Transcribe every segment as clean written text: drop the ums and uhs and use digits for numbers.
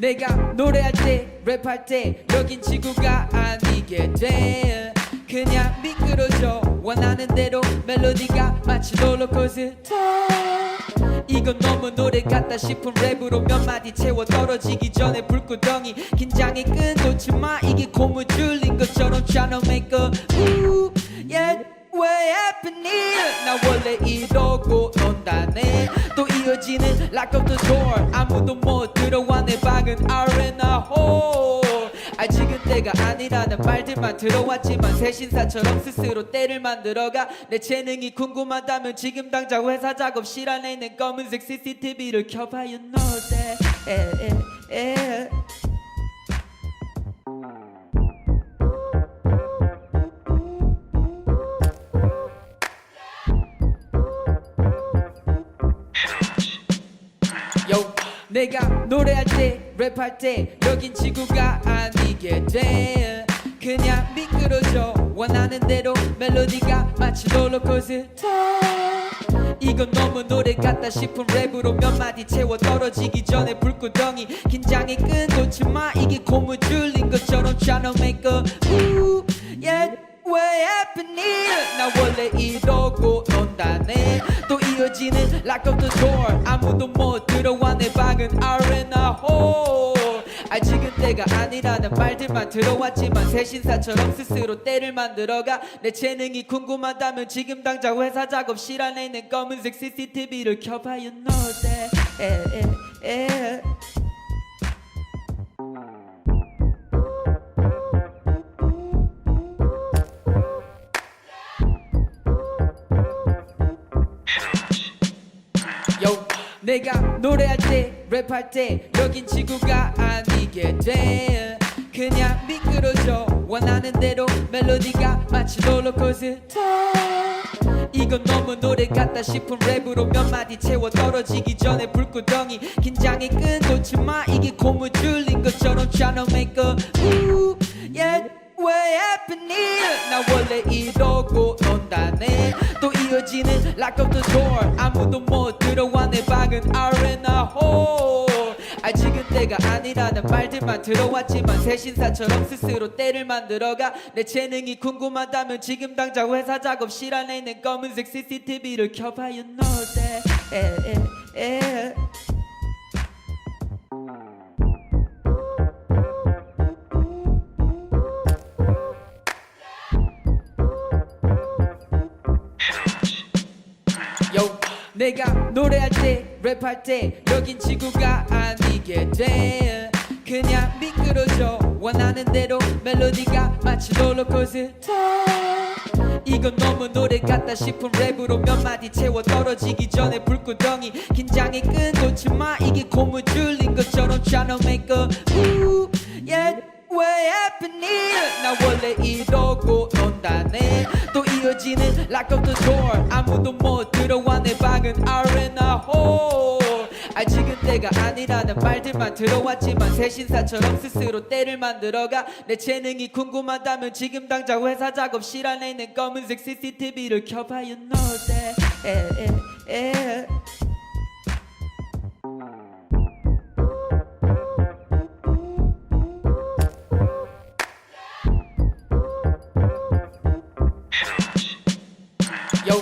내가 노래할 때 랩할 때 여긴 지구가 아니게 돼. 그냥 미끄러져 원하는 대로 멜로디가 마치 롤러코스터. 이건 너무 노래 같다 싶은 랩으로 몇 마디 채워 떨어지기 전에 불구덩이 긴장의 끈 놓지 마. 이게 고무 줄린 것처럼 tryna make a move. Yeah, way happening. 나 원래 이러고 논다네. 또 이어지는 lock up the door. 아무도 못 들어와 내 방은 R&R hole. 아직은 때가 아니라는 말들만 들어왔지만 새신사처럼 스스로 때를 만들어가. 내 재능이 궁금하다면 지금 당장 회사 작업실 안에 있는 검은색 CCTV를 켜봐. You know that. Yo, 내가 노래할 때 랩할 때 여긴 지구가 아니게 돼. 그냥 미끄러져 원하는 대로 멜로디가 마치 롤러코스터. 이건 너무 노래 같다 싶은 랩으로 몇 마디 채워 떨어지기 전에 불구덩이 긴장의 끈 놓지 마. 이게 고무 줄린 것처럼 tryna make a move. Yeah, way happening. 나 원래 이러고 논다네. 또 이어지는 lock up the door. 아무도 못 들어와 내 방은 R&R hole. 아직은 때가 아니라는 말들만 들어왔지만 새신사처럼 스스로 때를 만들어가. 내 재능이 궁금하다면 지금 당장 회사 작업실 안에 있는 검은색 CCTV를 켜봐. You know that. Yo, 내가 노래할 때 랩할 때 여긴 지구가 아니게 돼. 그냥 미끄러져 원하는 대로 멜로디가 마치 롤러코스터. 이건 너무 노래 같다 싶은 랩으로 몇 마디 채워 떨어지기 전에 불구덩이 긴장의 끈 놓지 마. 이게 고무 줄린 것처럼 tryna make a move. Yeah, way happening. 나 원래 이러고 논다네. 또 이어지는 lock up the door. 아무도 못 들어와 내 방은 R&R hole. 아직은 때가 아니라는 말들만 들어왔지만 새신사처럼 스스로 때를 만들어가. 내 재능이 궁금하다면 지금 당장 회사 작업실 안에 있는 검은색 CCTV를 켜봐. You know that. Yo, 내가 노래할 때 랩할 때 여긴 지구가 아니게 돼. 그냥 미끄러져 원하는 대로 멜로디가 마치 롤러코스터. 이건 너무 노래 같다 싶은 랩으로 몇 마디 채워 떨어지기 전에 불구덩이 긴장의 끈 놓지 마. 이게 고무 줄린 것처럼 tryna make a move. Yeah, way happening. 나 원래 이러고 논다네. 또 이어지는 lock up the door. 아무도 못 들어와 내 방은 R&R hole. 아직은 때가 아니라는 말들만 들어왔지만 새신사처럼 스스로 때를 만들어가. 내 재능이 궁금하다면 지금 당장 회사 작업실 안에 있는 검은색 CCTV를 켜봐. You know that. Yo,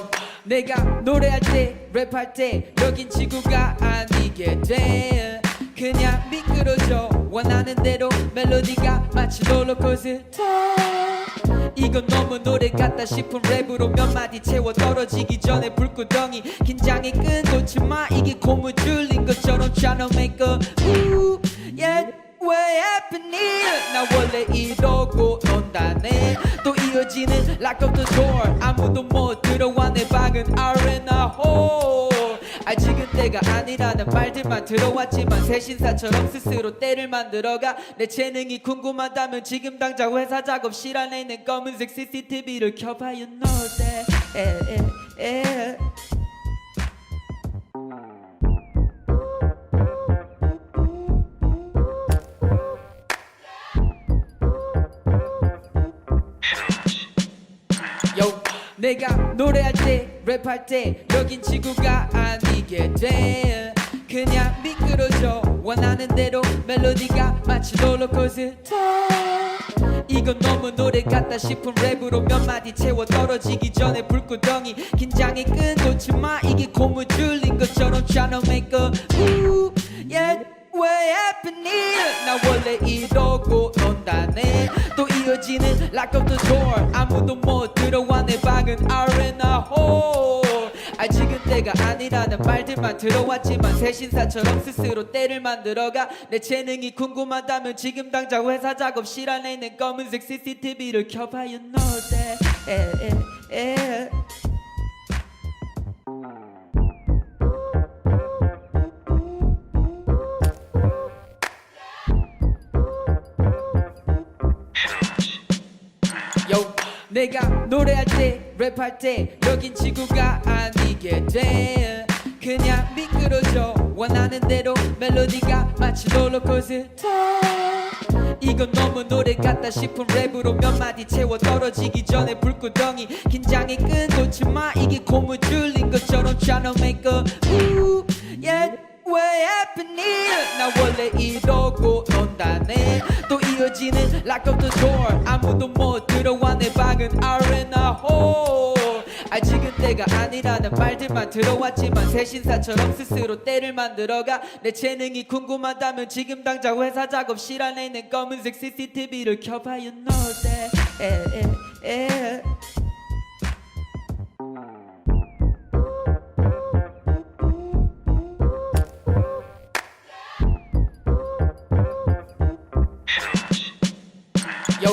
내가 노래할 때 랩할 때 여긴 지구가 아니게 돼. 그냥 미끄러져 원하는 대로 멜로디가 마치 롤러코스터. 이건 너무 노래 같다 싶은 랩으로 몇 마디 채워 떨어지기 전에 불구덩이 긴장의 끈 놓지 마. 이게 고무 줄린 것처럼 tryna make a move. Yeah, way happening. 나 원래 이러고 논다네. 또 이어지는 lock up the door. 아무도 못 들어와 내 방은 R&R hole. 아직은 때가 아니라는 말들만 들어왔지만 새신사처럼 스스로 때를 만들어가. 내 재능이 궁금하다면 지금 당장 회사 작업실 안에 있는 검은색 CCTV를 켜봐. You know that. Yo, 내가 노래할 때 랩할 때 여긴 지구가 아니게 돼. 그냥 미끄러져 원하는 대로 멜로디가 마치 롤러코스터 이건 너무 노래 같다 싶은 랩으로 몇 마디 채워 떨어지기 전에 불구덩이 긴장의 끈 놓지 마 이게 고무줄인 것처럼 tryna make a move yeah 왜 happening 나 원래 이러고 논다네 또 이어지는 lock up the door 아무도 못 들어와 내 방은 R&A hole 아직은 때가 아니라는 말들만 들어왔지만 새신사처럼 스스로 때를 만들어가 내 재능이 궁금하다면 지금 당장 회사 작업실 안에 있는 검은색 CCTV를 켜봐 you know that Yo, 내가 노래할 때 랩할 때 여긴 지구가 아니게 돼 그냥 미끄러져 원하는 대로 멜로디가 마치 롤러코스터 이건 너무 노래 같다 싶은 랩으로 몇 마디 채워 떨어지기 전에 불구덩이 긴장의 끈 놓지 마 이게 고무줄인 것처럼 tryna make a move yeah 왜 happening 나 원래 이러고 논다네 또 이어지는 lock up the door 아무도 못 들어와 내 방은 R&A hole 아직은 때가 아니라는 말들만 들어왔지만 새신사처럼 스스로 때를 만들어가 내 재능이 궁금하다면 지금 당장 회사 작업실 안에 있는 검은색 CCTV를 켜봐 you know that Yo,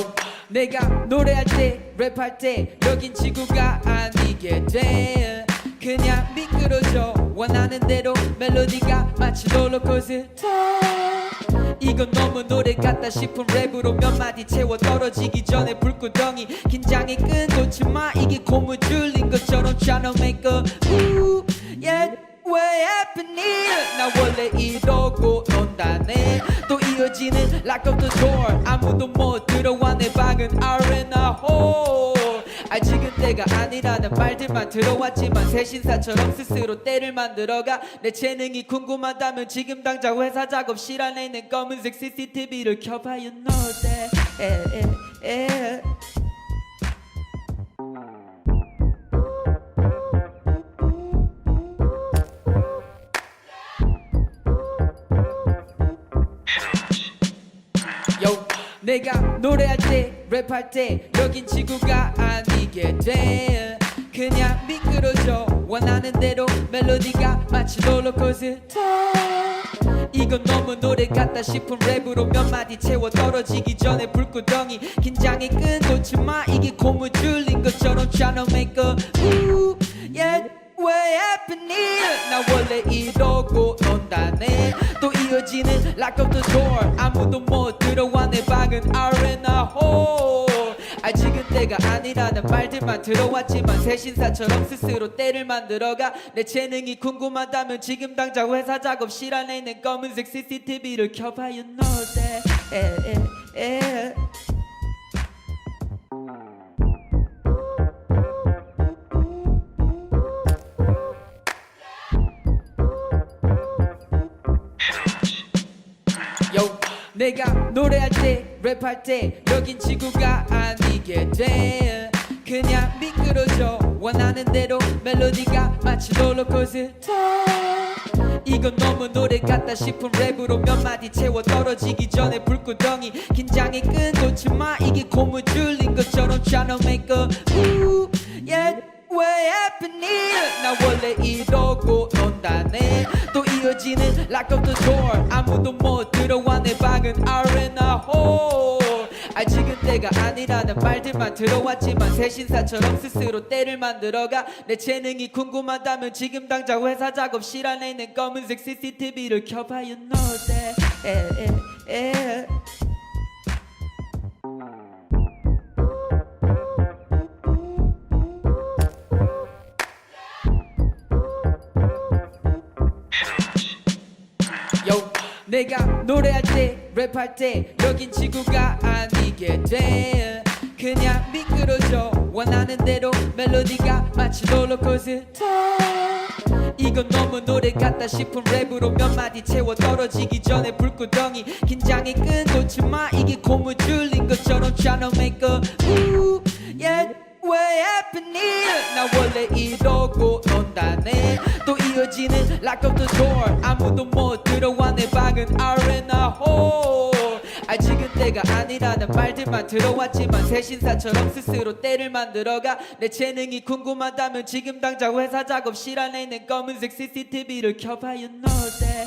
내가 노래할 때 랩할 때 여긴 지구가 아니게 돼 그냥 미끄러져 원하는 대로 멜로디가 마치 롤러코스터 이건 너무 노래 같다 싶은 랩으로 몇 마디 채워 떨어지기 전에 불구덩이 긴장의 끈 놓지 마 이게 고무줄인 것처럼 tryna make a move yeah 왜 happening 나 원래 이러고 논다네 또 이어지는 lock up the door 아무도 못 들어와 내 방은 R&A hole 아직은 때가 아니라는 말들만 들어왔지만 새신사처럼 스스로 때를 만들어가 내 재능이 궁금하다면 지금 당장 회사 작업실 안에 있는 검은색 CCTV를 켜봐 you know that Yo, 내가 노래할 때 랩할 때 여긴 지구가 아니게 돼 그냥 미끄러져 원하는 대로 멜로디가 마치 롤러코스터 이건 너무 노래 같다 싶은 랩으로 몇 마디 채워 떨어지기 전에 불구덩이 긴장의 끈 놓지 마 이게 고무줄인 것처럼 tryna make a move yeah 왜 happening 나 원래 이러고 논다네 또 이어지는 lock up the door 아무도 못 들어와 내 방은 R&A hole 아직은 때가 아니라는 말들만 들어왔지만 새신사처럼 스스로 때를 만들어가 내 재능이 궁금하다면 지금 당장 회사 작업실 안에 있는 검은색 CCTV를 켜봐 you know that Yo, 내가 노래할 때 랩할 때 여긴 지구가 아니게 돼 그냥 미끄러져 원하는 대로 멜로디가 마치 롤러코스터 이건 너무 노래 같다 싶은 랩으로 몇 마디 채워 떨어지기 전에 불구덩이 긴장의 끈 놓지 마 이게 고무줄인 것처럼 tryna make a move yeah 왜 happening 나 원래 이러고 논다네 또 이어지는 lock up the door 아무도 못 들어와 내 방은 R&A hole 아직은 때가 아니라는 말들만 들어왔지만 새신사처럼 스스로 때를 만들어가 내 재능이 궁금하다면 지금 당장 회사 작업실 안에 있는 검은색 CCTV를 켜봐 you know that Yo, 내가 노래할 때 랩할 때 여긴 지구가 아니게 돼 그냥 미끄러져 원하는 대로 멜로디가 마치 롤러코스터 이건 너무 노래 같다 싶은 랩으로 몇 마디 채워 떨어지기 전에 불구덩이 긴장이 끈놓지마 이게 고무줄인 것처럼 tryna make a move yeah 왜 happening 나 원래 이러고 논다네 또 이어지는 lock up the door 아무도 못 들어와 내 방은 R&R hole 아직은 때가 아니라는 말들만 들어왔지만 새신사처럼 스스로 때를 만들어가 내 재능이 궁금하다면 지금 당장 회사 작업실 안에 있는 검은색 CCTV를 켜봐 you know that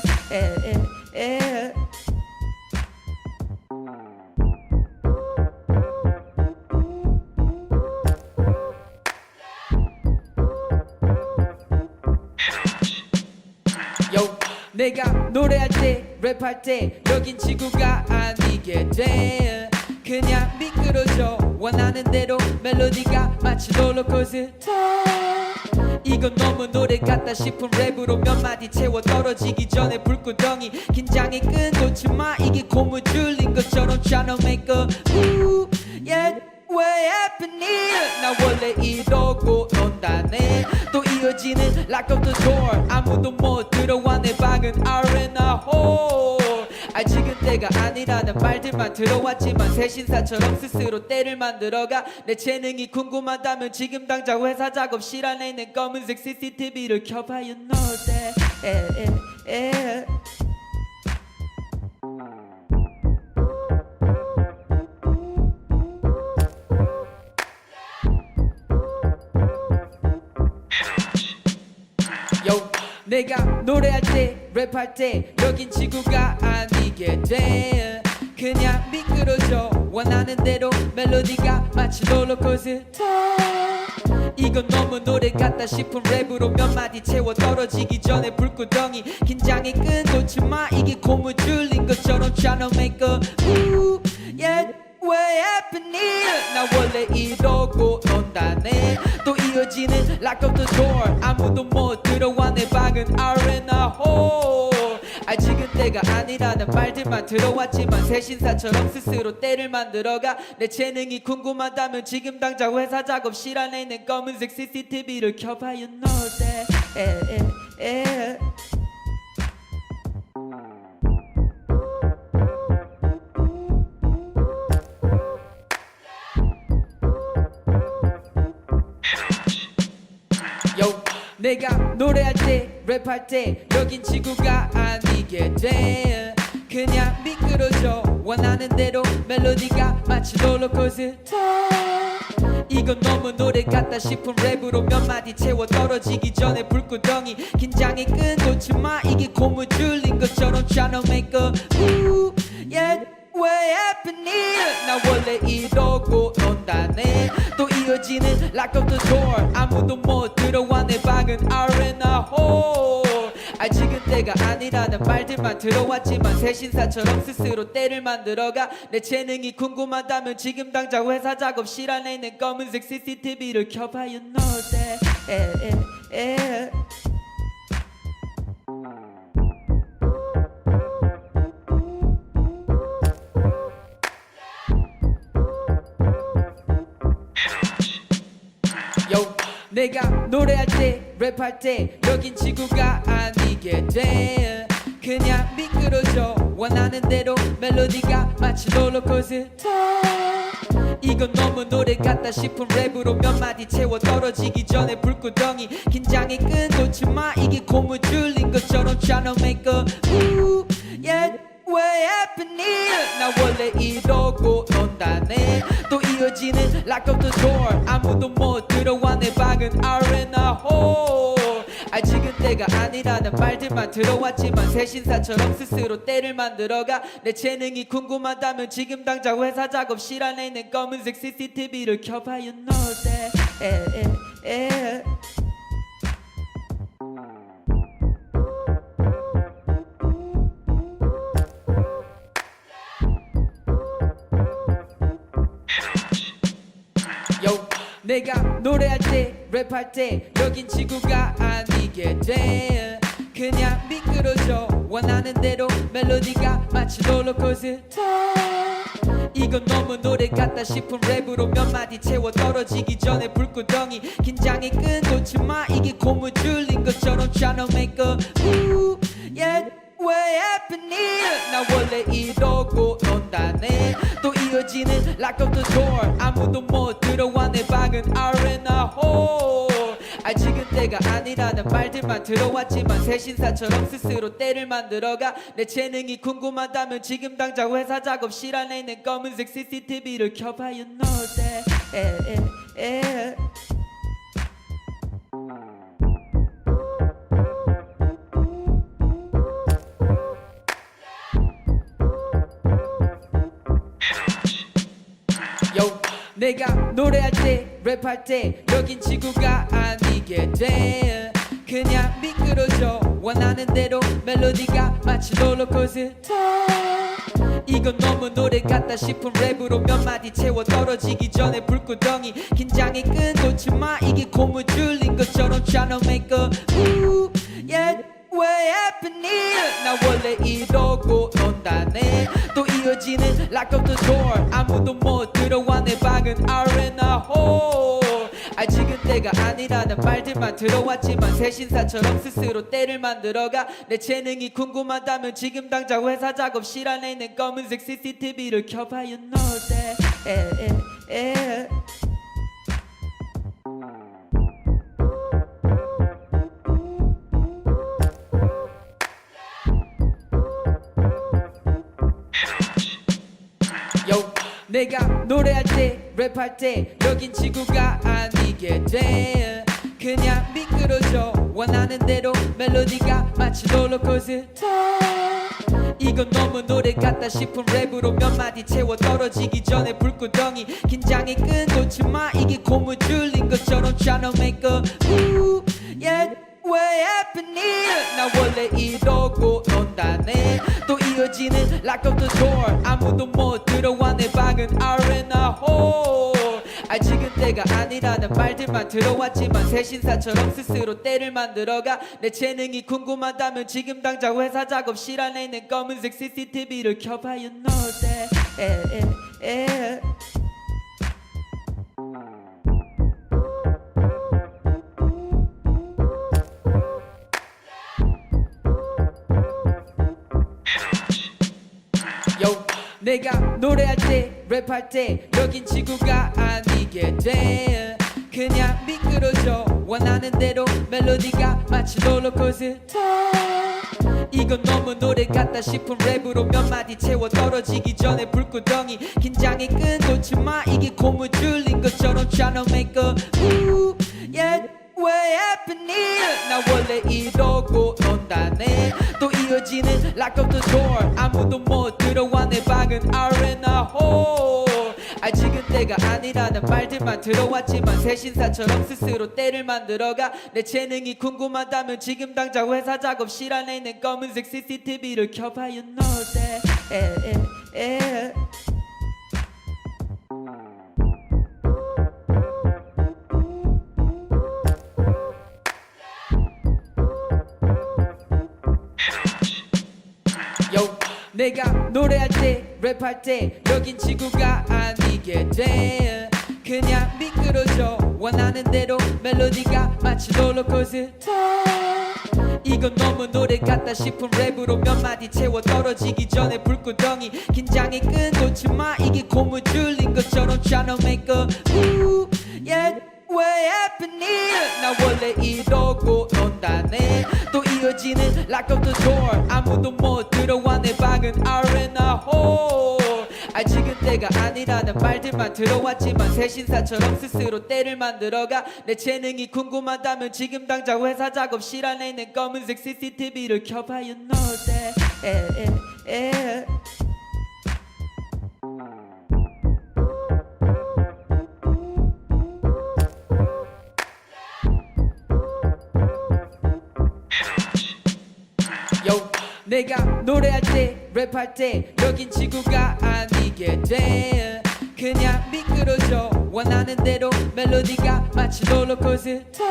Yo, 내가 노래할 때 랩할 때 여긴 지구가 아니게 돼 그냥 미끄러져 원하는 대로 멜로디가 마치 롤러코스터 이건 너무 노래 같다 싶은 랩으로 몇 마디 채워 떨어지기 전에 불구덩이 긴장이 끈놓지마 이게 고무줄인 것처럼 tryna make a move yeah 왜 happening 나 원래 이러고 논다네 또 이어지는 lock up the door 아무도 못 들어와 내 방은 R&R hole 아직은 때가 아니라는 말들만 들어왔지만 새신사처럼 스스로 때를 만들어가 내 재능이 궁금하다면 지금 당장 회사 작업실 안에 있는 검은색 CCTV를 켜봐 you know that Yo, 내가 노래할 때 랩할 때 여긴 지구가 아니게 돼 그냥 미끄러져 원하는 대로 멜로디가 마치 롤러코스터 이건 너무 노래 같다 싶은 랩으로 몇 마디 채워 떨어지기 전에 불구덩이 긴장이 끈놓지마 이게 고무줄인 것처럼 tryna make a move yeah 왜 happening 나 원래 이러고 논다네 또 이어지는 lock up the door 아무도 못 들어와 내 방은 R&R hole 아직은 때가 아니라는 말들만 들어왔지만 새신사처럼 스스로 때를 만들어가 내 재능이 궁금하다면 지금 당장 회사 작업실 안에 있는 검은색 CCTV를 켜봐 you know that Yo, 내가 노래할 때 랩할 때 여긴 지구가 아니게 돼 그냥 미끄러져 원하는 대로 멜로디가 마치 롤러코스터 이건 너무 노래 같다 싶은 랩으로 몇 마디 채워 떨어지기 전에 불구덩이 긴장이 끈놓지마 이게 고무줄인 것처럼 tryna make a move yeah 왜 happening 나 원래 이러고 논다네 또 이어지는 lock up the door 아무도 못 들어와 내 방은 R&R hole 아직은 때가 아니라는 말들만 들어왔지만 새신사처럼 스스로 때를 만들어가 내 재능이 궁금하다면 지금 당장 회사 작업실 안에 있는 검은색 CCTV를 켜봐 you know that Yo, 내가 노래할 때 랩할 때 여긴 지구가 아니게 돼 그냥 미끄러져 원하는 대로 멜로디가 마치 롤러코스터 이건 너무 노래 같다 싶은 랩으로 몇 마디 채워 떨어지기 전에 불구덩이 긴장이 끈놓지마 이게 고무줄인 것처럼 tryna make a move yeah 왜 happening 나 원래 이러고 논다네 또 이어지는 lock up the door 아무도 못 들어와 내 방은 R&R hole 아직은 때가 아니라는 말들만 들어왔지만 새신사처럼 스스로 때를 만들어가 내 재능이 궁금하다면 지금 당장 회사 작업실 안에 있는 검은색 CCTV를 켜봐 you know that Yo, 내가 노래할 때 랩할 때 여긴 지구가 아니게 돼 그냥 미끄러져 원하는 대로 멜로디가 마치 롤러코스터 이건 너무 노래 같다 싶은 랩으로 몇 마디 채워 떨어지기 전에 불구덩이 긴장이 끈놓지마 이게 고무줄인 것 것처럼 tryna make a move yeah 왜 happening 나 원래 이러고 논다네 또 이어지는 lock up the door 아무도 못 들어와 내 방은 R&A hole 아직은 때가 아니라는 말들만 들어왔지만 새신사처럼 스스로 때를 만들어가 내 재능이 궁금하다면 지금 당장 회사 작업실 안에 있는 검은색 CCTV를 켜봐 You know that Yo, 내가 노래할 때 랩할 때 여긴 지구가 아니게 돼 그냥 미끄러져 원하는 대로 멜로디가 마치 롤러코스터 이건 너무 노래 같다 싶은 랩으로 몇 마디 채워 떨어지기 전에 불구덩이 긴장이 끈놓지마 이게 고무줄인 것처럼 tryna make a move yeah 왜 happening 나 원래 이러고 논다네 또 이어지는 lock up the door 아무도 못 들어와 내 방은 R&A hole 아직은 때가 아니라는 말들만 들어왔지만 새신사처럼 스스로 때를 만들어가 내 재능이 궁금하다면 지금 당장 회사 작업실 안에 있는 검은색 CCTV를 켜봐 You know that Yo, 내가 노래할 때 랩할 때 여긴 지구가 아니게 돼 그냥 미끄러져 원하는 대로 멜로디가 마치 롤러코스터 이건 너무 노래 같다 싶은 랩으로 몇 마디 채워 떨어지기 전에 불구덩이 긴장이 끈놓지마 이게 고무줄인 것처럼 tryna make a move yeah 왜 happening 나 원래 이러고 논다네 또 이어지는 lock up the door 아무도 못 들어와 내 방은 R&A hole 아직은 때가 아니라는 말들만 들어왔지만 새신사처럼 스스로 때를 만들어가 내 재능이 궁금하다면 지금 당장 회사 작업실 안에 있는 검은색 CCTV를 켜봐 You know that Yo, 내가 노래할 때 랩할 때 여긴 지구가 아니게 돼 그냥 미끄러져 원하는 대로 멜로디가 마치 롤러코스터 이건 너무 노래 같다 싶은 랩으로 몇 마디 채워 떨어지기 전에 불구덩이 긴장이 끈놓지마 이게 고무줄인 것처럼 tryna make a move yeah 왜 happening 나 원래 이러고 논다네 또 이어지는 lock up the door 아무도 못 들어와 내 방은 R&A hole 아직은 때가 아니라는 말들만 들어왔지만 새신사처럼 스스로 때를 만들어가 내 재능이 궁금하다면 지금 당장 회사 작업실 안에 있는 검은색 CCTV를 켜봐 You know that Yo, 내가 노래할 때 랩할 때 여긴 지구가 아니게 돼 그냥 미끄러져 원하는 대로 멜로디가 마치 롤러코스터 이건 너무 노래 같다 싶은 랩으로 몇 마디 채워 떨어지기 전에 불구덩이 긴장이 끈놓지마 이게 고무줄인 것처럼 tryna make a move yeah 왜 happening 나 원래 이러고 논다네 또 이어지는 lock up the door 아무도 못 들어와 내 방은 R&A hole 아직은 때가 아니라는 말들만 들어왔지만 새신사처럼 스스로 때를 만들어가 내 재능이 궁금하다면 지금 당장 회사 작업실 안에 있는 검은색 CCTV를 켜봐 You know that Yo, 내가 노래할 때 랩할 때 여긴 지구가 아니게 돼 그냥 미끄러져 원하는 대로 멜로디가 마치 롤러코스터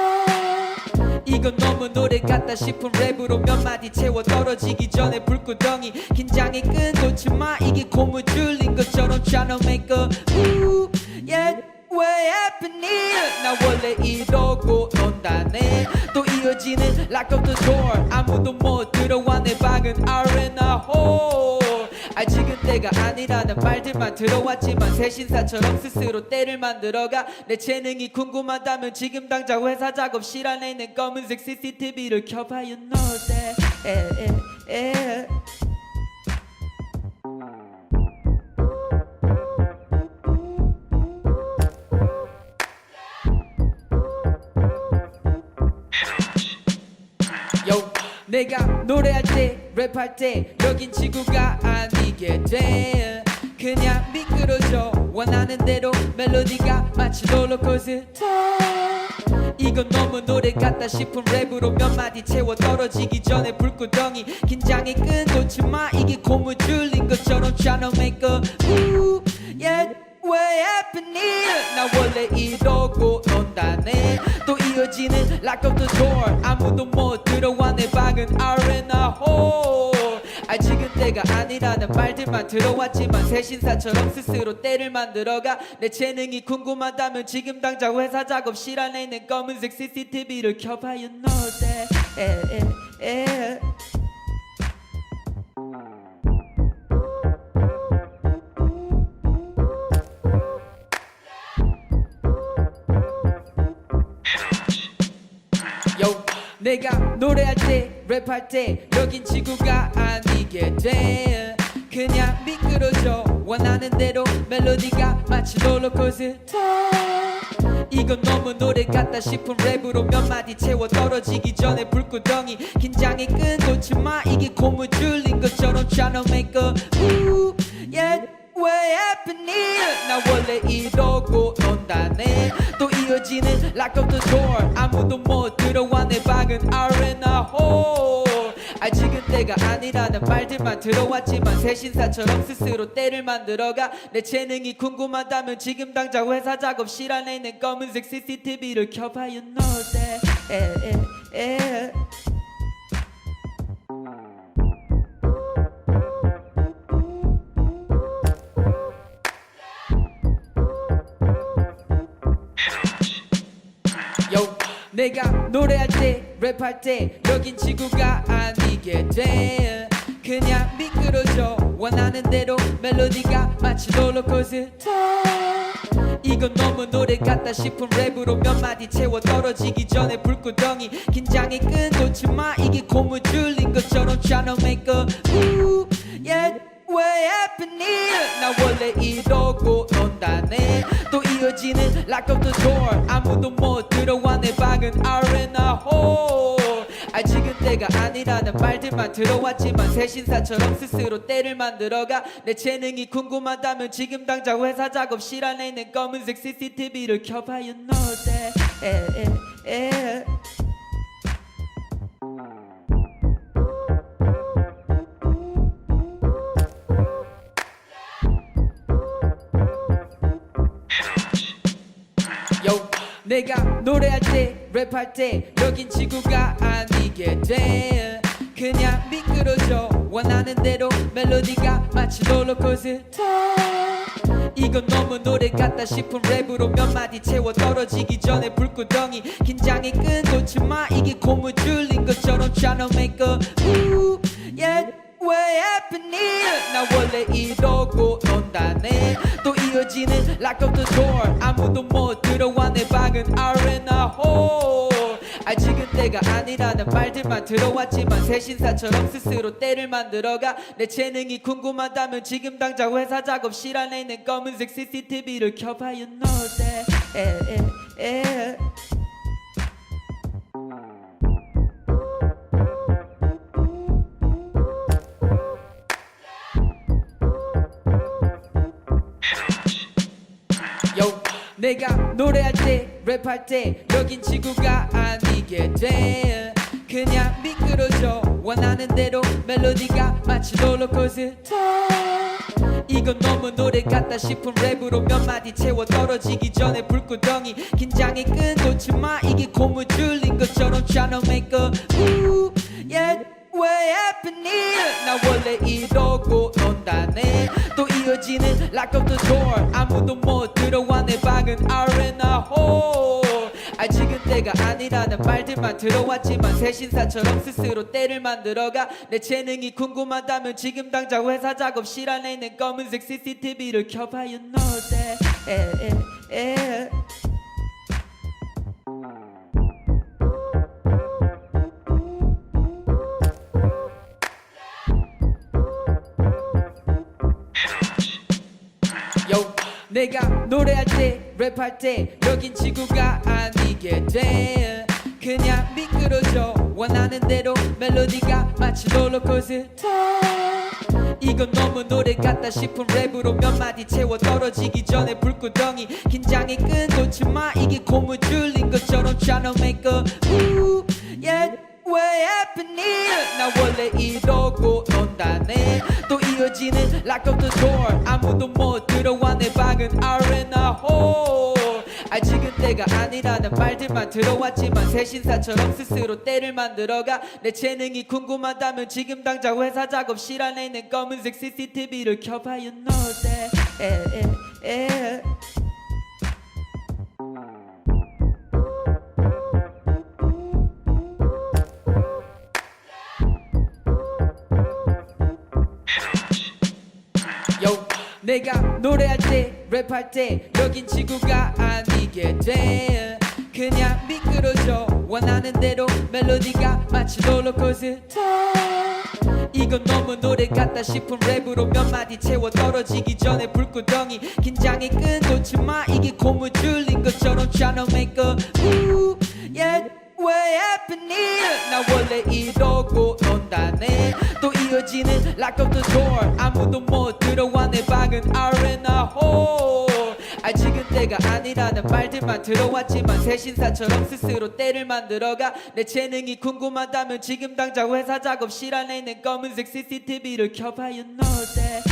이건 너무 노래 같다 싶은 랩으로 몇 마디 채워 떨어지기 전에 불구덩이 긴장이 끈놓지마 이게 고무줄인 것처럼 tryna make a move yeah 왜 happening 나 원래 이러고 논다네 또 이어지는 lock up the door 아무도 못 들어와 내 방은 R&R hole 아직은 때가 아니라는 말들만 들어왔지만 새신사처럼 스스로 때를 만들어가 내 재능이 궁금하다면 지금 당장 회사 작업실 안에 있는 검은색 CCTV를 켜봐 You know that Yo, 내가 노래할 때 랩할 때 여긴 지구가 아니게 돼 그냥 미끄러져 원하는 대로 멜로디가 마치 롤러코스터 이건 너무 노래 같다 싶은 랩으로 몇 마디 채워 떨어지기 전에 불구덩이 긴장이 끈놓지마 이게 고무줄인 것처럼 tryna make a move yeah 왜 happening 나 원래 이러고 논다네 또 이어지는 lock up the door 아무도 못 들어와 내 방은 R&R hole 아직은 때가 아니라는 말들만 들어왔지만 새신사처럼 스스로 때를 만들어가 내 재능이 궁금하다면 지금 당장 회사 작업실 안에 있는 검은색 CCTV를 켜봐 You know that Yo, 내가 노래할 때 랩할 때 여긴 지구가 아니게 돼 그냥 미끄러져 원하는 대로 멜로디가 마치 롤러코스터 이건 너무 노래 같다 싶은 랩으로 몇 마디 채워 떨어지기 전에 불구덩이 긴장이 끈놓지마 이게 고무줄인 것처럼 tryna make a move yeah 왜 happening 나 원래 이러고 논다네 또 이어지는 lock up the door 아무도 못 들어와 내 방은 R&R hole 아직은 때가 아니라는 말들만 들어왔지만 새신사처럼 스스로 때를 만들어가 내 재능이 궁금하다면 지금 당장 회사 작업실 안에 있는 검은색 CCTV를 켜봐 You know that Yo, 내가 노래할 때 랩할 때 여긴 지구가 아니게 돼 그냥 미끄러져 원하는 대로 멜로디가 마치 롤러코스터 이건 너무 노래 같다 싶은 랩으로 몇 마디 채워 떨어지기 전에 불구덩이 긴장이 끈놓지마 이게 고무줄인 것처럼 tryna make a move yeah 왜 happening 나 원래 이러고 논다네 또 이어지는 lock up the door 아무도 못 들어와 내 방은 R&R hole 아직은 때가 아니라는 말들만 들어왔지만 새신사처럼 스스로 때를 만들어가 내 재능이 궁금하다면 지금 당장 회사 작업실 안에 있는 검은색 CCTV를 켜봐 You know that Yo, 내가 노래할 때 랩할 때 여긴 지구가 아니게 돼 그냥 미끄러져 원하는 대로 멜로디가 마치 롤러코스터 이건 너무 노래 같다 싶은 랩으로 몇 마디 채워 떨어지기 전에 불구덩이 긴장이 끈놓지마 이게 고무줄인 것처럼 tryna make a move yeah 왜 happening 나 원래 이러고 논다네 또 이어지는 lock up the door 아무도 못 들어와 내 방은 R&R hole 아직은 때가 아니라는 말들만 들어왔지만 새신사처럼 스스로 때를 만들어가 내 재능이 궁금하다면 지금 당장 회사 작업실 안에 있는 검은색 CCTV를 켜봐 You know that Yo, 내가 노래할 때 랩할 때 여긴 지구가 아니게 돼 그냥 미끄러져 원하는 대로 멜로디가 마치 롤러코스터 이건 너무 노래 같다 싶은 랩으로 몇 마디 채워 떨어지기 전에 불구덩이 긴장이 끈놓지마 이게 고무줄인 것처럼 tryna make a move yeah 왜 happening 나 원래 이러고 논다네 또 이어지는 lock up the door 아무도 못 들어와 내 방은 R&R hole 아직은 때 때가 아니라는 말들만 들어왔지만 새신사처럼 스스로 때를 만들어가. 내 재능이 궁금하다면 지금 당장 회사 작업실 안에 있는 검은색 CCTV를 켜봐. You know that. Yo, 내가 노래할 때 랩할 때 여긴 지구가 아니게 돼. 그냥 미끄러져 원하는 대로 멜로디가 마치 롤러코스터. 이건 너무 노래 같다 싶은 랩으로 몇 마디 채워 떨어지기 전에 불구덩이. 긴장이 끈놓지마 이게 고무줄인 것처럼 tryna make a move. Yeah, way happening. 나 원래 이러고 논다네. 또 이어지는 lock up the door. 아무도 못 들어와 내 방은 R&A hole. 아직은 때가 아니라는 말들만 들어왔지만 새신사처럼 스스로 때를 만들어가. 내 재능이 궁금하다면 지금 당장 회사 작업실 안에 있는 검은색 CCTV를 켜봐. You know that. Yo, 내가 노래할 때 랩할 때 여긴 지구가 아니게 돼. 그냥 미끄러져 원하는 대로 멜로디가 마치 롤러코스터. 이건 너무 노래 같다 싶은 랩으로 몇 마디 채워 떨어지기 전에 불구덩이. 긴장이 끈놓지마 이게 고무줄인 것처럼 tryna make a move. Yeah, way happening. 나 원래 이러고 논다네. 또 이어지는 lock up the door. 아무도 못 들어와 내 방은 R&A hole. 아직은 때가 아니라는 말들만 들어왔지만 새신사처럼 스스로 때를 만들어가. 내 재능이 궁금하다면 지금 당장 회사 작업실 안에 있는 검은색 CCTV를 켜봐. You know that.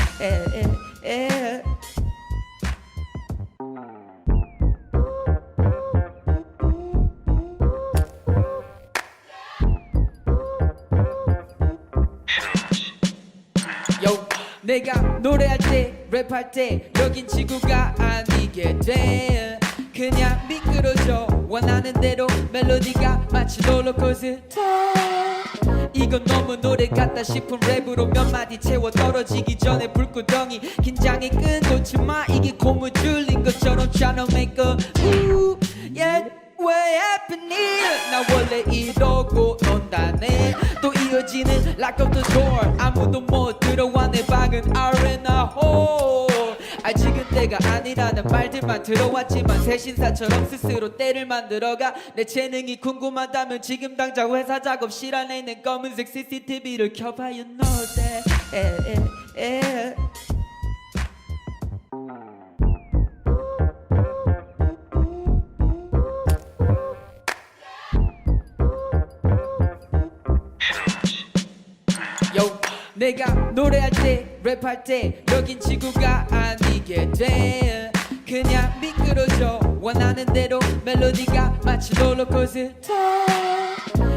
Yo, 내가 노래할 때 랩할 때 여긴 지구가 아니게 돼. 그냥 미끄러져 원하는 대로 멜로디가 마치 롤러코스터. 이건 너무 노래 같다 싶은 랩으로 몇 마디 채워 떨어지기 전에 불구덩이. 긴장이 끈놓지마 이게 고무줄인 것처럼 tryna make a move. Yeah, way happening. 나 원래 이러고 논다네. 또 이어지는 lock up the door. 아무도 못 들어와 내 방은 R&A hole. 아직은 때가 아니라는 말들만 들어왔지만 새신사처럼 스스로 때를 만들어가. 내 재능이 궁금하다면 지금 당장 회사 작업실 안에 있는 검은색 CCTV를 켜봐. You know that. Yo, 내가 노래할 때 랩할 때 여긴 지구가 아니게 돼. 그냥 미끄러져 원하는 대로 멜로디가 마치 롤러코스터.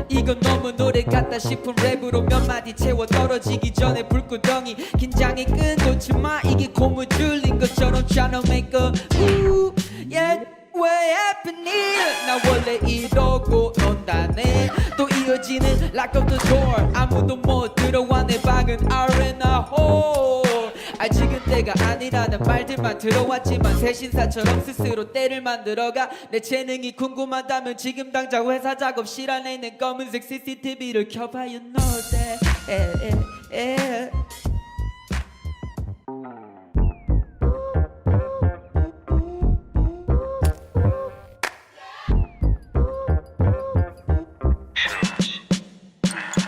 이건 너무 노래 같다 싶은 랩으로 몇 마디 채워 떨어지기 전에 불구덩이. 긴장이 끈놓지마 이게 고무줄인 것처럼 tryna make a move. Yeah, way happening. 나 원래 이러고 논다네. 또 이어지는 lock up the door. 아무도 못 들어와 내 방은 R&A hole. 아직은 때가 아니라는 말들만 들어왔지만 새신사처럼 스스로 때를 만들어가. 내 재능이 궁금하다면 지금 당장 회사 작업실 안에 있는 검은색 CCTV를 켜봐. You know that.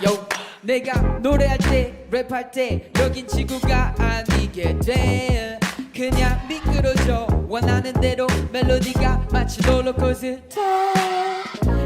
Yo, 내가 노래할 때 랩할 때 여긴 지구가 아니게 돼. 그냥 미끄러져 원하는 대로 멜로디가 마치 롤러코스터.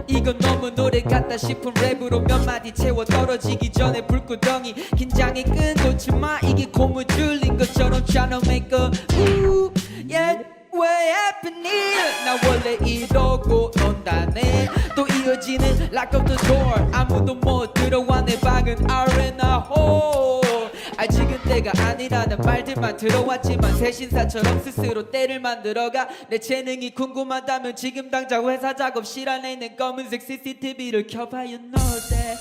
이건 너무 노래 같다 싶은 랩으로 몇 마디 채워 떨어지기 전에 불구덩이. 긴장이 끈놓지마 이게 고무줄인 것처럼 tryna make a move. Yeah, way happening. 나 원래 이러고 논다네. 또 이어지는 lock up the door. 아무도 못 들어와 내 방은 R&A hole. 아직은 때가 아니라는 말들만 들어왔지만 새신사처럼 스스로 때를 만들어가 내 재능이 궁금하다면 지금 당장 회사 작업실 안에 있는 검은색 CCTV를 켜봐. You know that.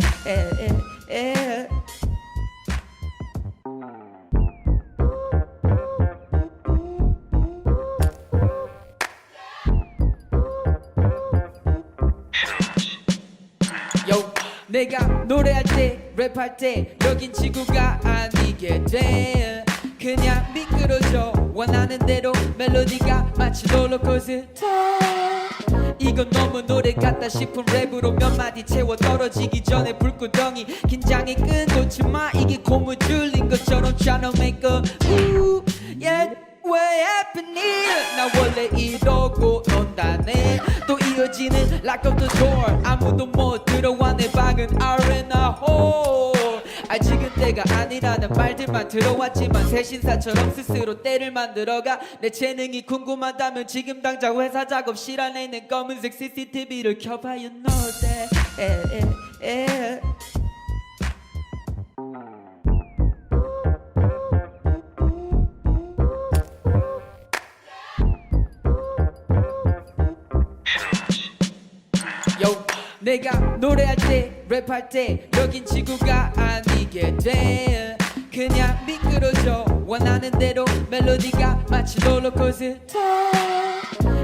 Yo, 내가 노래할 때 랩할 때 여긴 지구가 아니게 돼. 그냥 미끄러져 원하는 대로 멜로디가 마치 롤러코스터. 이건 너무 노래 같다 싶은 랩으로 몇 마디 채워 떨어지기 전에 불구덩이 긴장이 끈놓지마. 이게 고무 줄린 것처럼 tryna make a move. Yeah, 왜 happening? 나 원래 이러고 논다네. 또 이어지는 lock up the door. 아무도 못 들어와 내 방은 R&R hole. 아직은 때가 아니라는 말들만 들어왔지만 새신사처럼 스스로 때를 만들어가 내 재능이 궁금하다면 지금 당장 회사 작업실 안에 있는 검은색 CCTV를 켜봐. You know that. Yo, 내가 노래할 때 랩할 때 여긴 지구가 아니게 돼. 그냥 미끄러져 원하는 대로 멜로디가 마치 롤러코스터.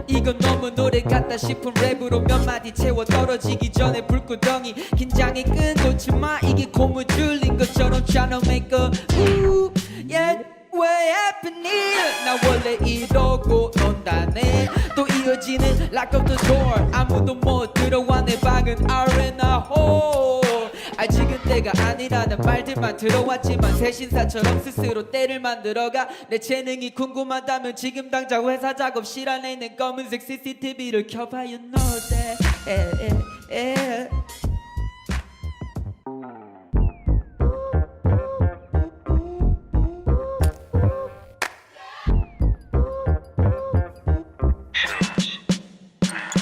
이건 너무 노래 같다 싶은 랩으로 몇 마디 채워 떨어지기 전에 불구덩이 긴장이 끈놓지마. 이게 고무 줄린 것처럼 tryna make a move. Yeah, 왜 happening? 나 원래 이러고 논다네. 또 이어지는 lock up the door. 아무도 못 들어와 내 방은 R&R hole. 아직은 때가 아니라는 말들만 들어왔지만 새신사처럼 스스로 때를 만들어가 내 재능이 궁금하다면 지금 당장 회사 작업실 안에 있는 검은색 CCTV를 켜봐. You know that.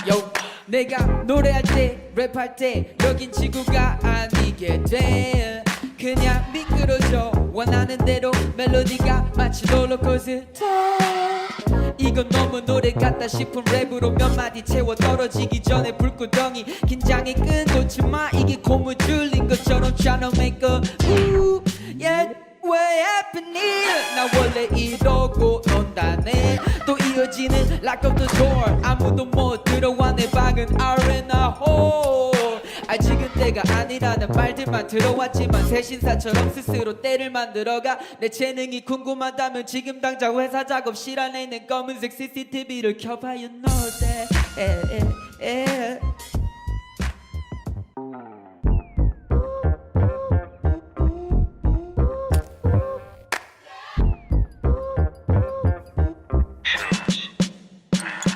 Yo, 내가 노래할 때 랩할 때 여긴 지구가 아니게 돼. 그냥 미끄러져 원하는 대로 멜로디가 마치 롤러코스터. 이건 너무 노래 같다 싶은 랩으로 몇 마디 채워 떨어지기 전에 불구덩이 긴장이 끈놓지마. 이게 고무 줄린 것처럼 tryna make a move. Yeah, 왜 happening? 나 원래 이러고 논다네. 또 이어지는 lock up the door. 아무도 못 들어와 내 방은 R&R hole. 아직은 때가 아니라는 말들만 들어왔지만 새신사처럼 스스로 때를 만들어가 내 재능이 궁금하다면 지금 당장 회사 작업실 안에 있는 검은색 CCTV를 켜봐. You know that.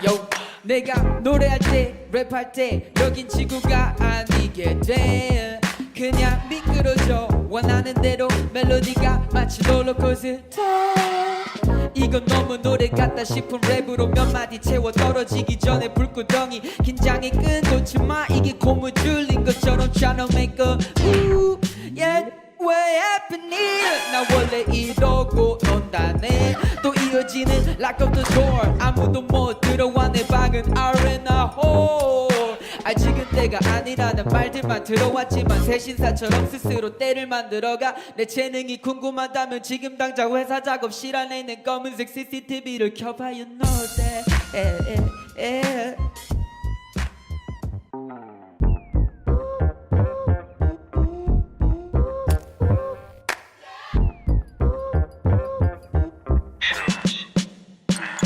Yo, 내가 노래할 때 랩할 때 여긴 지구가 아니게 돼. 그냥 미끄러져 원하는 대로 멜로디가 마치 롤러코스터. 이건 너무 노래 같다 싶은 랩으로 몇 마디 채워 떨어지기 전에 불구덩이 긴장이 끈놓지마. 이게 고무 줄린 것처럼 tryna make a move. Yeah, 왜 happening? 나 원래 이러고 논다네. 또 이어지는 lock up the door. 아무도 못 들어와 내 방은 R&R hole. 아직은 때가 아니라는 말들만 들어왔지만 새신사처럼 스스로 때를 만들어가 내 재능이 궁금하다면 지금 당장 회사 작업실 안에 있는 검은색 CCTV를 켜봐. You know that.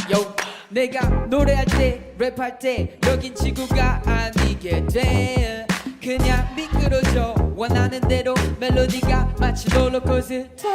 Yo, 내가 노래할 때 랩할 때 여긴 지구가 아니게 돼. 그냥 미끄러져 원하는 대로 멜로디가 마치 롤러코스터.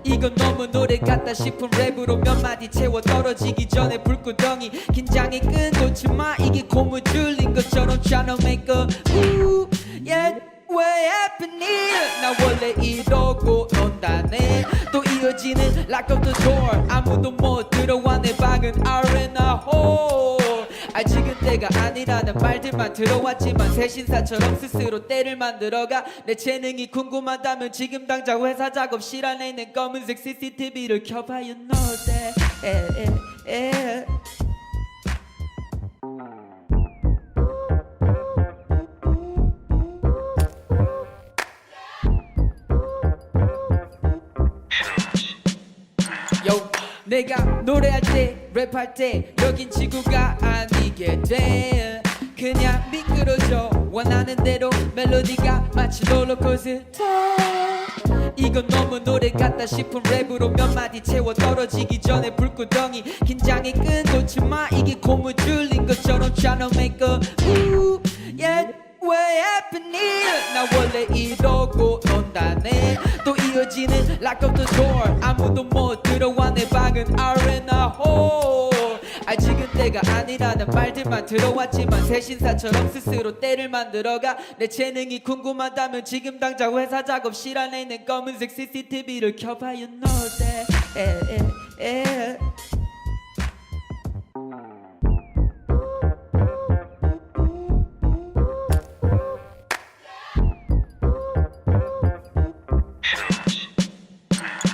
이건 너무 노래 같다 싶은 랩으로 몇 마디 채워 떨어지기 전에 불구덩이 긴장이 끈놓지마. 이게 고무 줄린 것처럼 tryna make a move. Yeah, 왜 happening? 나 원래 이러고 논다네. 또 이어지는 lock up the door. 아무도 못 들어와 내 방은 R&R hole. 아직은 때가 아니라는 말들만 들어왔지만 새신사처럼 스스로 때를 만들어가. 내 재능이 궁금하다면 지금 당장 회사 작업실 안에 있는 검은색 CCTV를 켜봐. You know that. Yo, 내가 노래할 때 랩할 때 여긴 지구가 아니게 돼. 그냥 미끄러져 원하는 대로 멜로디가 마치 롤러코스터. 이건 너무 노래 같다 싶은 랩으로 몇 마디 채워 떨어지기 전에 불구덩이. 긴장이 끈놓지마 이게 고무줄인 것처럼 tryna make a move. Yeah, 왜 happening? 나 원래 이러고 논다네. 또 이어지는 lock up the door. 아무도 못 들어와 내 방은 R&R hole. 아직은 때가 아니라는 말들만 들어왔지만 새신사처럼 스스로 때를 만들어가. 내 재능이 궁금하다면 지금 당장 회사 작업실 안에 있는 검은색 CCTV를 켜봐. You know that.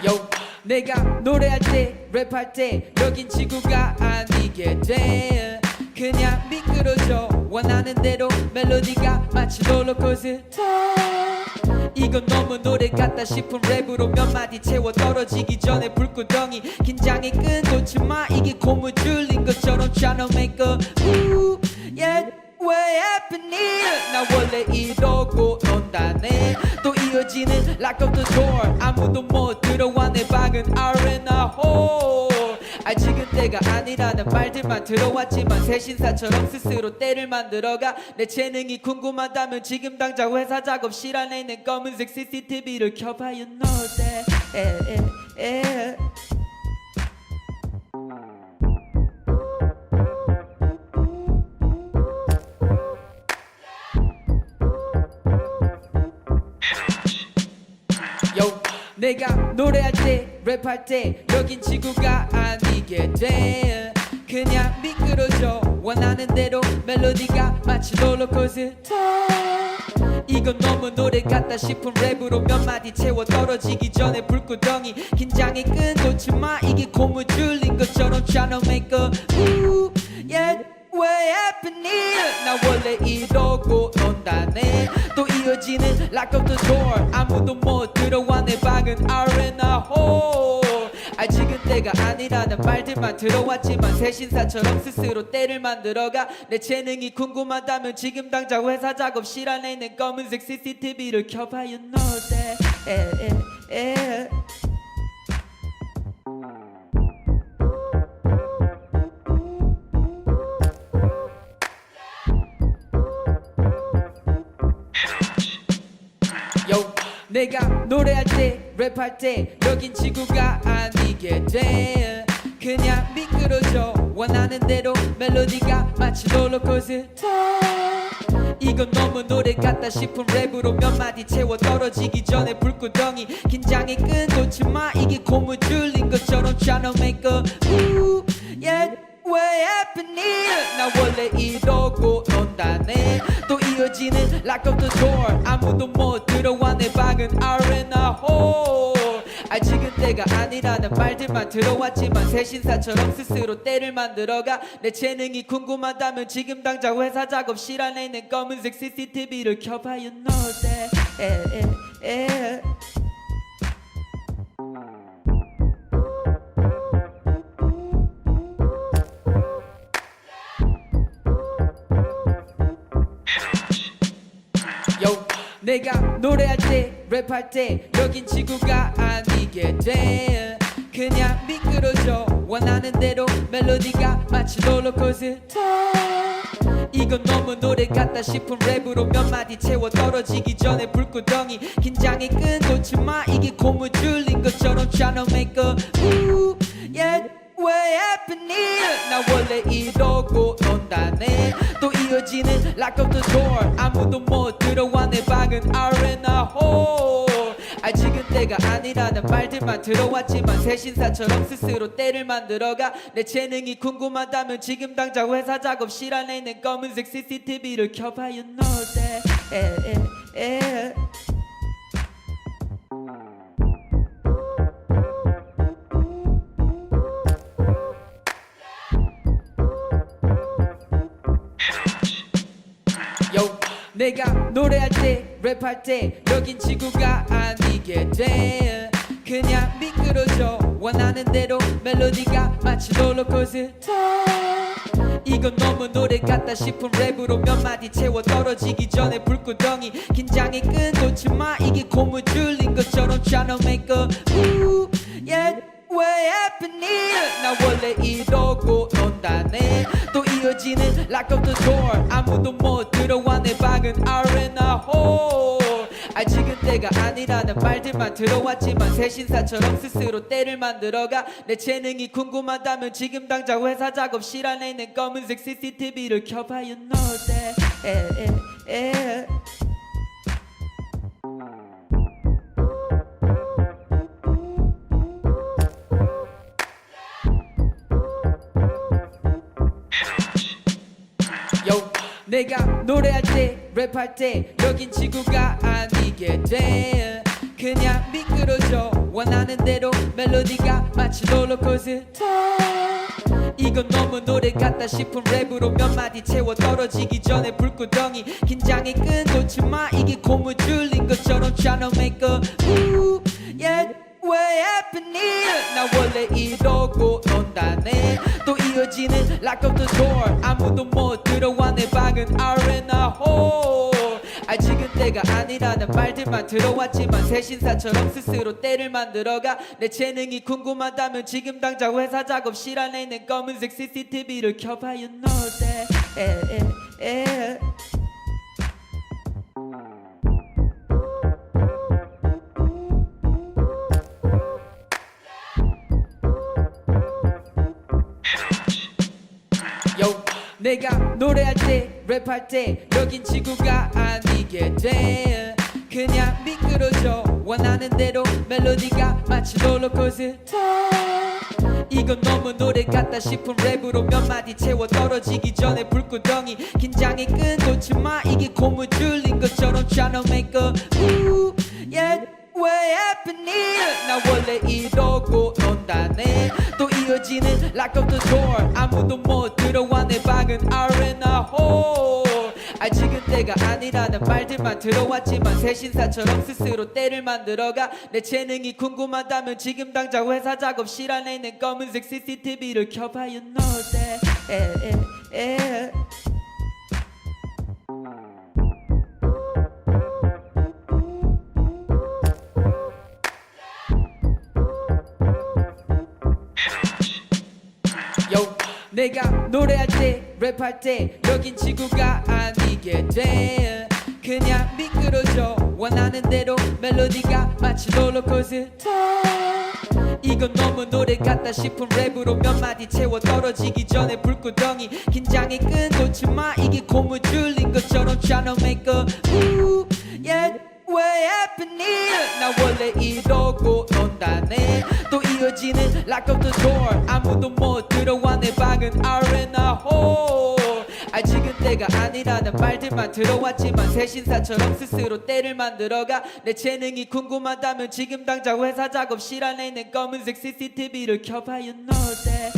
Yo, 내가 노래할 때 랩할 때 여긴 지구가 아니게 돼. 그냥 미끄러져 원하는 대로 멜로디가 마치 롤러코스터. 이건 너무 노래 같다 싶은 랩으로 몇 마디 채워 떨어지기 전에 불구덩이. 긴장이 끈놓지마 이게 고무줄인 것처럼 tryna make a move. Yeah, 왜 happening? 나 원래 이러고 논다네. 또 이어지는 lock up the door. 아무도 못 들어와 내 방은 R&R hole. 아직은 때가 아니라는 말들만 들어왔지만 새신사처럼 스스로 때를 만들어가. 내 재능이 궁금하다면 지금 당장 회사 작업실 안에 있는 검은색 CCTV를 켜봐. You know that. Yo, 내가 노래할 때 랩할 때 여긴 지구가 아니게 돼. 그냥 미끄러져 원하는 대로 멜로디가 마치 롤러코스터. 이건 너무 노래 같다 싶은 랩으로 몇 마디 채워 떨어지기 전에 불구덩이. 긴장이 끈놓지마 이게 고무줄인 것처럼 tryna make a move. Yeah, 왜 happening? 나 원래 이러고 논다네. 또 이어지는 lock up the door. 아무도 못 들어와 내 방은 R&R hole. 아직은 때가 아니라는 말들만 들어왔지만 새신사처럼 스스로 때를 만들어가. 내 재능이 궁금하다면 지금 당장 회사 작업실 안에 있는 검은색 CCTV를 켜봐. You know that. Yo, 내가 노래할 때 랩할 때 여긴 지구가 아니게 돼. 그냥 미끄러져 원하는 대로 멜로디가 마치 롤러코스터. 이건 너무 노래 같다 싶은 랩으로 몇 마디 채워 떨어지기 전에 불구덩이. 긴장이 끈놓지마 이게 고무줄인 것처럼 tryna make a move. Yeah, 왜 happening? 나 원래 이러고 논다네. 또 이어지는 lock up the door. 아무도 못 들어와 내 방은 R&R hole. 아직은 때가 아니라는 말들만 들어왔지만 새신사처럼 스스로 때를 만들어가. 내 재능이 궁금하다면 지금 당장 회사 작업실 안에 있는 검은색 CCTV를 켜봐. You know that. Yo, 내가 노래할 때 랩할 때 여긴 지구가 아니게 돼. 그냥 미끄러져 원하는 대로 멜로디가 마치 롤러코스터. 이건 너무 노래 같다 싶은 랩으로 몇 마디 채워 떨어지기 전에 불구덩이. 긴장이 끈놓지마 이게 고무줄인 것처럼 tryna make a move. Yeah, 왜 happening? 나 원래 이러고 논다네. 또 이어지는 lock up the door. 아무도 못 들어와 내 방은 R&R hole. 아직은 때 때가 아니라는 말들만 들어왔지만 새신사처럼 스스로 때를 만들어가. 내 재능이 궁금하다면 지금 당장 회사 작업실 안에 있는 검은색 CCTV를 켜봐. You know that. Yo, 내가 노래할 때 랩할 때 여긴 지구가 아니게 돼. 그냥 미끄러져 원하는 대로 멜로디가 마치 롤러코스터. 이건 너무 노래 같다 싶은 랩으로 몇 마디 채워 떨어지기 전에 불구덩이. 긴장이 끈놓지마 이게 고무줄인 것처럼 tryna make a move. Yeah, what happening? 나 원래 이러고 논다네. 또 이어지는 lock up the door. 아무도 못 들어와 내 방은 R&A hole. 아직은 때가 아니라는 말들만 들어왔지만 새신사처럼 스스로 때를 만들어가. 내 재능이 궁금하다면 지금 당장 회사 작업실 안에 있는 검은색 CCTV를 켜봐. You know that. Yo, 내가 노래할 때 랩할 때 여긴 지구가 아니게 돼. 그냥 미끄러져 원하는 대로 멜로디가 마치 롤러코스터. 이건 너무 노래 같다 싶은 랩으로 몇 마디 채워 떨어지기 전에 불구덩이. 긴장이 끈놓지마 이게 고무줄인 것처럼 tryna make a move. Yeah, what happening? 나 원래 이러고 논다네. 또 이어지는 lock up the door. 아무도 못 들어와 내 방은 R&A hole. 아직은 때가 아니라는 말들만 들어왔지만 새신사처럼 스스로 때를 만들어가. 내 재능이 궁금하다면 지금 당장 회사 작업실 안에 있는 검은색 CCTV를 켜봐. You know that. Yo, 내가 노래할 때 랩할 때 여긴 지구가 아니게 돼. 그냥 미끄러져 원하는 대로 멜로디가 마치 롤러코스터. 이건 너무 노래 같다 싶은 랩으로 몇 마디 채워 떨어지기 전에 불구덩이. 긴장이 끈놓지마 이게 고무줄인 것처럼 tryna make a move. Yeah, what happening? 나 원래 이러고 논다네. 또 이어지는 lock up the door. 아무도 못 들어와 내 방은 R&A hole. 아직은 때가 아니라는 말들만 들어왔지만 새신사처럼 스스로 때를 만들어가. 내 재능이 궁금하다면 지금 당장 회사 작업실 안에 있는 검은색 CCTV를 켜봐. You know that. Yo, 내가 노래할 때 랩할 때 여긴 지구가 아니게 돼. 그냥 미끄러져 원하는 대로 멜로디가 마치 롤러코스터. 이건 너무 노래 같다 싶은 랩으로 몇 마디 채워 떨어지기 전에 불구덩이. 긴장이 끈놓지마 이게 고무줄인 것처럼 tryna make a move. Yeah, what happening? 나 원래 이러고 논다네. 또 이어지는 lock up the door. 아무도 못 들어와 내 방은 R&A hole. 아직은 때가 아니라는 말들만 들어왔지만 새신사처럼 스스로 때를 만들어가. 내 재능이 궁금하다면 지금 당장 회사 작업실 안에 있는 검은색 CCTV를 켜봐. You know that.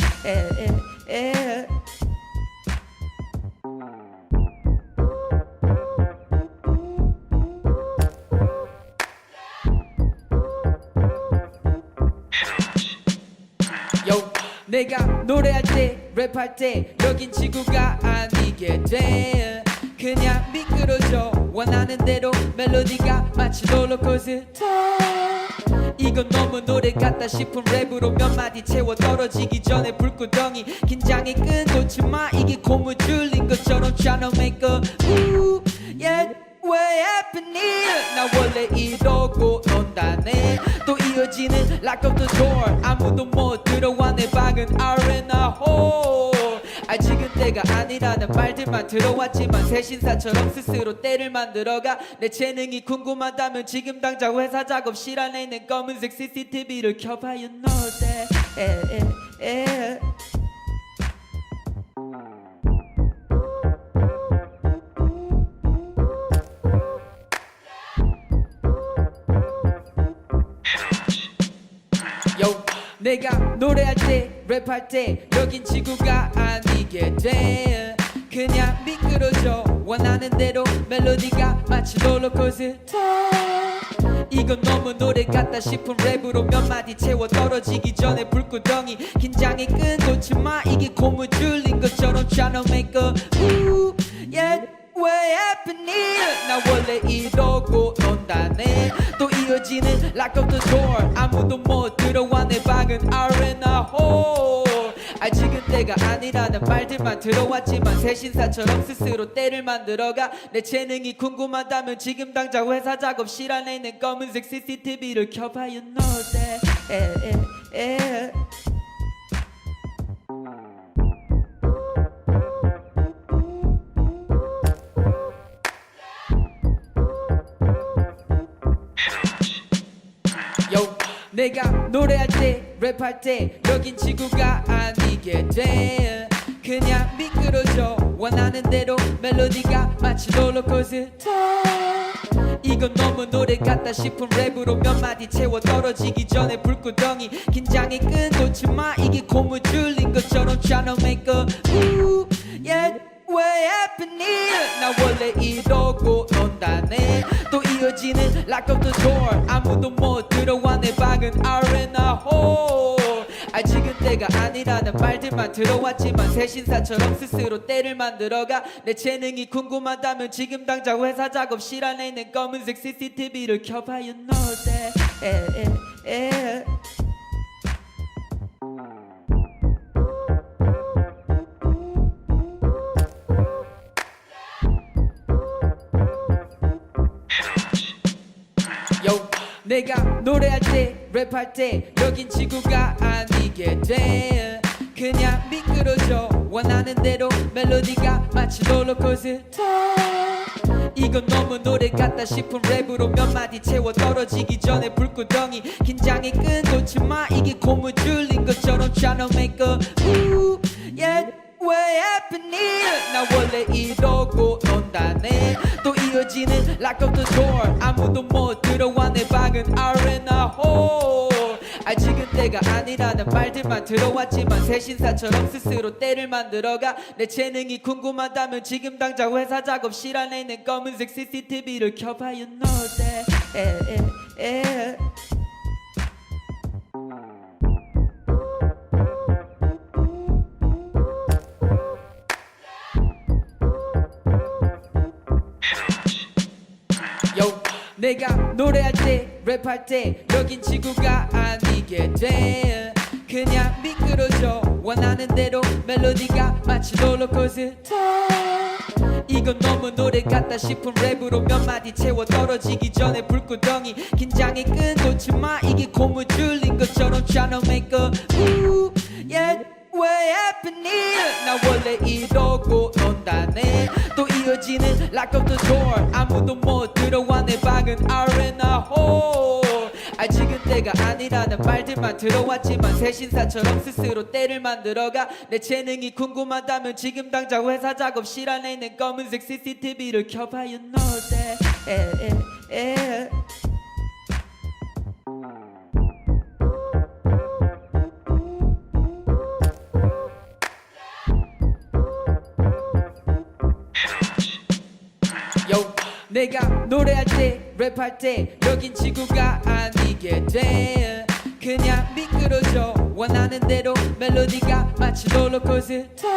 Yo, 내가 노래할 때 랩할 때 여긴 지구가 아니게 돼. 그냥 미끄러져 원하는 대로 멜로디가 마치 롤러코스터. 이건 너무 노래 같다 싶은 랩으로 몇 마디 채워 떨어지기 전에 불구덩이. 긴장이 끈놓지마 이게 고무줄인 것처럼 tryna make a move. Yeah, what happening? 나 원래 이러고 논다네. 또 이어지는 lock up the door. 아무도 못 들어와 내 방은 R&A hole. 아직은 때가 아니라는 말들만 들어왔지만 새신사처럼 스스로 때를 만들어가. 내 재능이 궁금하다면 지금 당장 회사 작업실 안에 있는 검은색 CCTV를 켜봐. You know that. Yo, 내가 노래할 때 랩할 때 여긴 지구가 아니게 돼. 그냥 미끄러져 원하는 대로 멜로디가 마치 롤러코스터. 이건 너무 노래 같다 싶은 랩으로 몇 마디 채워 떨어지기 전에 불구덩이. 긴장이 끈놓지마 이게 고무줄인 것처럼 tryna make a move. Yeah, way happening. 나 원래 이러고 논다네. 또 이어지는 lock up the door. 아무도 못 들어와 내 방은 R&A hole. 아직은 때가 아니라는 말들만 들어왔지만 새신사처럼 스스로 때를 만들어가. 내 재능이 궁금하다면 지금 당장 회사 작업실 안에 있는 검은색 CCTV를 켜봐. You know that. Yo, 내가 노래할 때 랩할 때 여긴 지구가 아니게 돼. 그냥 미끄러져 원하는 대로 멜로디가 마치 롤러코스터. 이건 너무 노래 같다 싶은 랩으로 몇 마디 채워 떨어지기 전에 불구덩이. 긴장이 끈놓지마 이게 고무줄인 것처럼 tryna make a move. Yeah, way happening. 나 원래 이러고 논다네. 또 이어지는 lock up the door. 아무도 못 들어와 내 방은 R&A hole. 아직은 때가 아니라는 말들만 들어왔지만 새신사처럼 스스로 때를 만들어가. 내 재능이 궁금하다면 지금 당장 회사 작업실 안에 있는 검은색 CCTV를 켜봐. You know that. Yo, 내가 노래할 때 랩할 때 여긴 지구가 아니게 돼. 그냥 미끄러져 원하는 대로 멜로디가 마치 롤러코스터. 이건 너무 노래 같다 싶은 랩으로 몇 마디 채워 떨어지기 전에 불구덩이. 긴장이 끈놓지마 이게 고무줄인 것처럼 tryna make a move. Yeah, way happening. 나 원래 이러고 논다네. 또 이어지는 lock up the door. 아무도 못 들어와 내 방은 R&A hole. 아직은 때가 아니라는 말들만 들어왔지만 새신사처럼 스스로 때를 만들어가. 내 재능이 궁금하다면 지금 당장 회사 작업실 안에 있는 검은색 CCTV를 켜봐. You know that. Yo, 내가 노래할 때 랩할 때 여긴 지구가 아니게 돼. 그냥 미끄러져 원하는 대로 멜로디가 마치 롤러코스터. 이건 너무 노래 같다 싶은 랩으로 몇 마디 채워 떨어지기 전에 불구덩이. 긴장이 끈놓지마 이게 고무줄인 것처럼 tryna make a move. Yeah, way happening. 나 원래 이러고 논다네. 또 이어지는 lock up the door. 아무도 못 들어와 내 방은 R&A hole. 아직은 때가 아니라는 말들만 들어왔지만 새신사처럼 스스로 때를 만들어가. 내 재능이 궁금하다면 지금 당장 회사 작업실 안에 있는 검은색 CCTV를 켜봐. You know that. Yo, 내가 노래할 때 랩할 때 여긴 지구가 아니게 돼. 그냥 미끄러져 원하는 대로 멜로디가 마치 롤러코스터.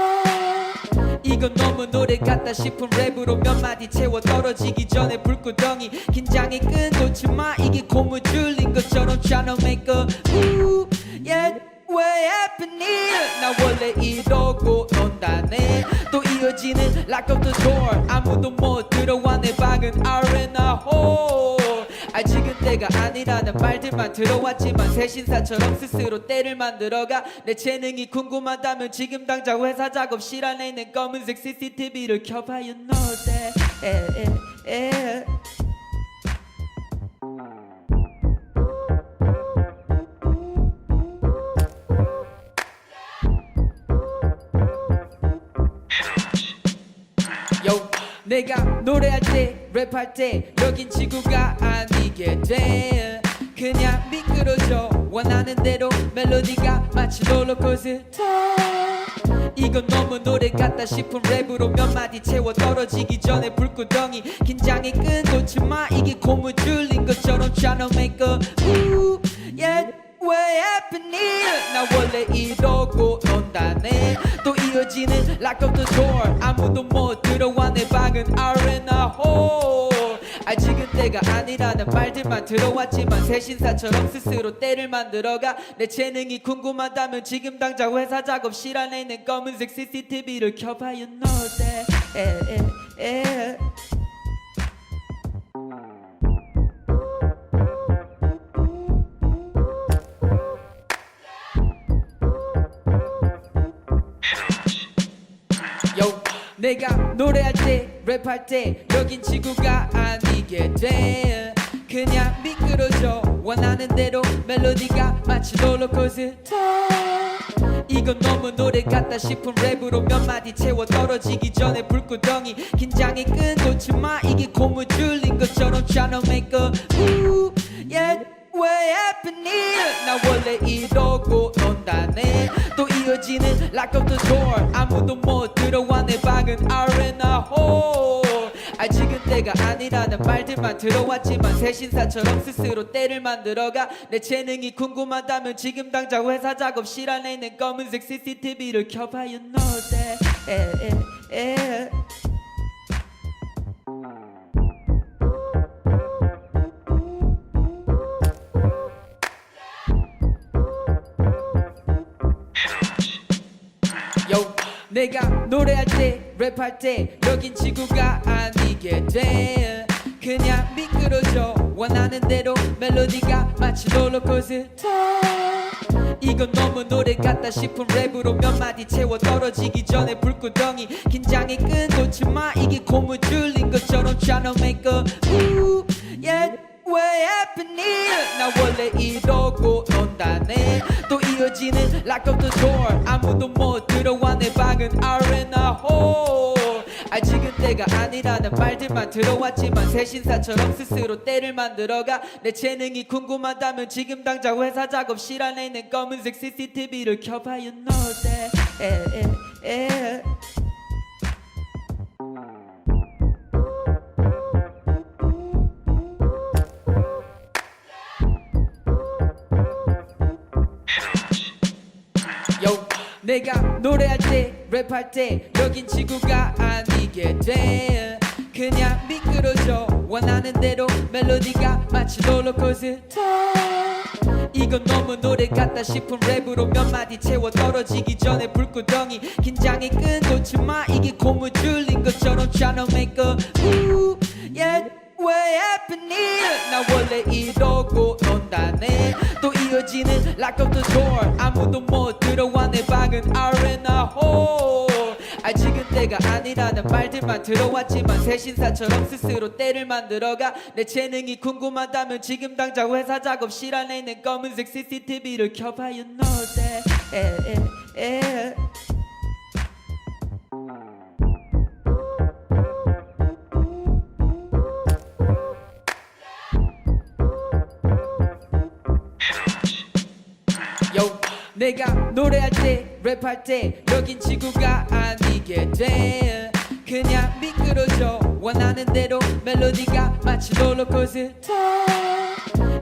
이건 너무 노래 같다 싶은 랩으로 몇 마디 채워 떨어지기 전에 불구덩이. 긴장이 끈놓지마 이게 고무줄인 것처럼 tryna make a move. Yeah, way happening. 나 원래 이러고 논다네. 또 이어지는 lock up the door. 아무도 못 들어와 내 방은 R&A hole. 지금 때가 아니라는 말들만 들어왔지만 새신사처럼 스스로 때를 만들어가. 내 재능이 궁금하다면 지금 당장 회사 작업실 안에 있는 검은색 CCTV를 켜봐. You know that. 내가 노래할 때 랩할 때 여긴 지구가 아니게 돼. 그냥 미끄러져 원하는 대로 멜로디가 마치 롤러코스터. 이건 너무 노래 같다 싶은 랩으로 몇 마디 채워 떨어지기 전에 불구덩이. 긴장이 끈놓지마 이게 고무 줄린 것처럼 tryna make a move. Yeah. 왜 happening? 나 원래 이러고 논다네. 또 이어지는 lock up the door. 아무도 못 들어와 내 방은 R&A hole. 지금 때가 아니라는 말들만 들어왔지만 새신사처럼 스스로 때를 만들어가. 내 재능이 궁금하다면 지금 당장 회사 작업실 안에 있는 검은색 CCTV를 켜봐. You know that. 내가 노래할 때 랩할 때 여긴 지구가 아니게 돼. 그냥 미끄러져 원하는 대로 멜로디가 마치 롤러코스터. 이건 너무 노래 같다 싶은 랩으로 몇 마디 채워 떨어지기 전에 불구덩이. 긴장이 끈놓지마 이게 고무 줄린 것처럼 tryna make a move. Yeah. 왜 happening? 나 원래 이러고 논다네. 또 이어지는 lock up the door. 아무도 못 들어와 내 방은 R&A hole. 지금 때가 아니라는 말들만 들어왔지만 새신사처럼 스스로 때를 만들어가. 내 재능이 궁금하다면 지금 당장 회사 작업실 안에 있는 검은색 CCTV를 켜봐. You know that. 내가 노래할 때 랩할 때 여긴 지구가 아니게 돼. 그냥 미끄러져 원하는 대로 멜로디가 마치 롤러코스터. 이건 너무 노래 같다 싶은 랩으로 몇 마디 채워 떨어지기 전에 불구덩이. 긴장이 끈놓지마 이게 고무 줄린 것처럼 tryna make a move. Yeah. 왜 happening? 나 원래 이러고 논다네. 또 이어지는 lock up the door. 아무도 못 들어와 내 방은 R&A hole. 지금 때가 아니라는 말들만 들어왔지만 새신사처럼 스스로 때를 만들어가. 내 재능이 궁금하다면 지금 당장 회사 작업실 안에 있는 검은색 CCTV를 켜봐. You know that. 내가 노래할 때 랩할 때 여긴 지구가 아니게 돼. 그냥 미끄러져 원하는 대로 멜로디가 마치 롤러코스터. 이건 너무 노래 같다 싶은 랩으로 몇 마디 채워 떨어지기 전에 불구덩이. 긴장이 끈놓지마 이게 고무 줄린 것처럼 tryna make a move. Yeah. 왜 happening? 나 원래 이러고 논다네. 또 이어지는 lock up the door. 아무도 못 들어와 내 방은 R&A hole. 지금 때가 아니라는 말들만 들어왔지만 새신사처럼 스스로 때를 만들어가. 내 재능이 궁금하다면 지금 당장 회사 작업실 안에 있는 검은색 CCTV를 켜봐. You know that. 내가 노래할 때 랩할 때 여긴 지구가 아니게 돼. 그냥 미끄러져 원하는 대로 멜로디가 마치 롤러코스터.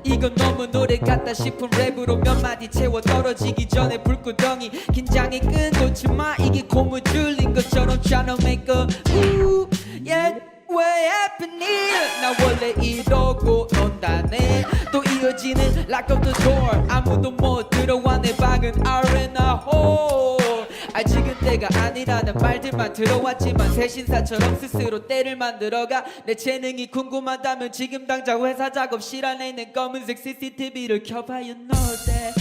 이건 너무 노래 같다 싶은 랩으로 몇 마디 채워 떨어지기 전에 불구덩이. 긴장이 끈놓지마 이게 고무 줄린 것처럼 tryna make a move. Yeah. 왜 happening? 나 원래 이러고 논다네. 또 이어지는 lock up the door. 아무도 못 들어와 내 방은 R&A hole. 지금 때가 아니라는 말들만 들어왔지만 새신사처럼 스스로 때를 만들어가. 내 재능이 궁금하다면 지금 당장 회사 작업실 안에 있는 검은색 CCTV를 켜봐. You know that.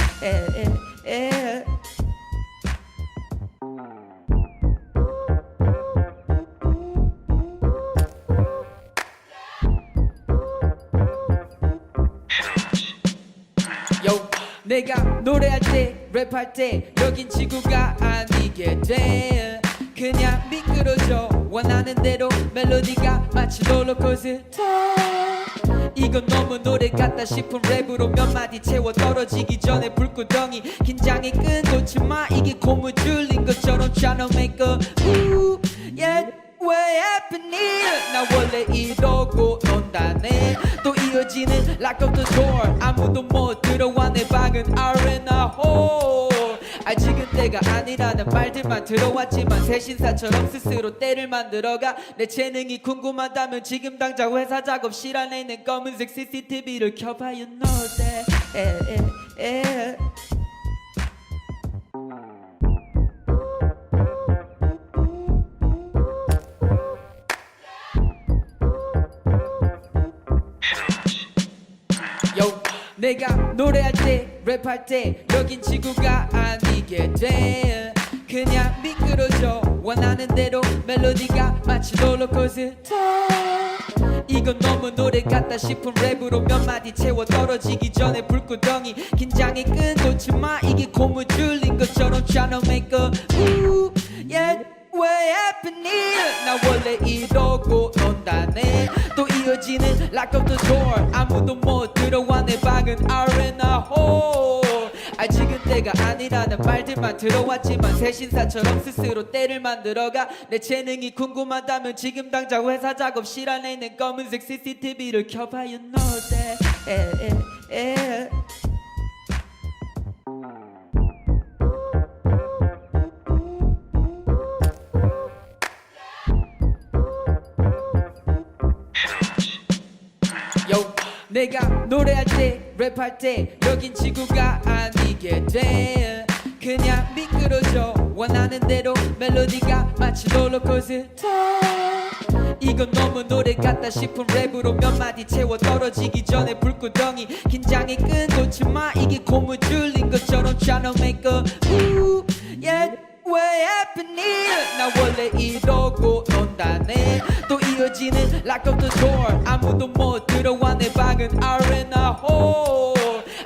Yo, 내가 노래할 때 랩할 때 여긴 지구가 아니게 돼. 그냥 미끄러져 원하는 대로 멜로디가 마치 롤러코스터. 이건 너무 노래 같다 싶은 랩으로 몇 마디 채워 떨어지기 전에 불구덩이. 긴장이 끈놓지마 이게 고무줄인 것처럼 tryna make a move. Yeah, 왜 happening? 나 원래 이러고 논다네. 또 이어지는 lock up the door. 아무도 못 들어와 내 방은 R&R hole. 아직은 때가 아니라는 말들만 들어왔지만 새신사처럼 스스로 때를 만들어가. 내 재능이 궁금하다면 지금 당장 회사 작업실 안에 있는 검은색 CCTV를 켜봐. You know that. Yo, 내가 노래할 때 랩할 때 여긴 지구가 아니게 돼. 그냥 미끄러져 원하는 대로 멜로디가 마치 롤러코스터. 이건 너무 노래 같다 싶은 랩으로 몇 마디 채워 떨어지기 전에 불구덩이. 긴장이 끈놓지마 이게 고무줄인 것처럼 tryna make a move. Yeah, 왜 happening? 나 원래 이러고 논다네. 또 이어지는 lock up the door. 아무도 못 들어와 내 방은 R&R hole. 아직은 때가 아니라는 말들만 들어왔지만 새신사처럼 스스로 때를 만들어가. 내 재능이 궁금하다면 지금 당장 회사 작업실 안에 있는 검은색 CCTV를 켜봐. You know that. Yo, 내가 노래할 때 랩할 때 여긴 지구가 아니게 돼. 그냥 미끄러져 원하는 대로 멜로디가 마치 롤러코스터. 이건 너무 노래 같다 싶은 랩으로 몇 마디 채워 떨어지기 전에 불구덩이. 긴장이 끈놓지마 이게 고무줄인 것처럼 tryna make a move. Yeah, 왜 happening? 나 원래 이러고 논다네. 또 이어지는 lock up the door. 아무도 못 들어와 내 방은 R&R hole.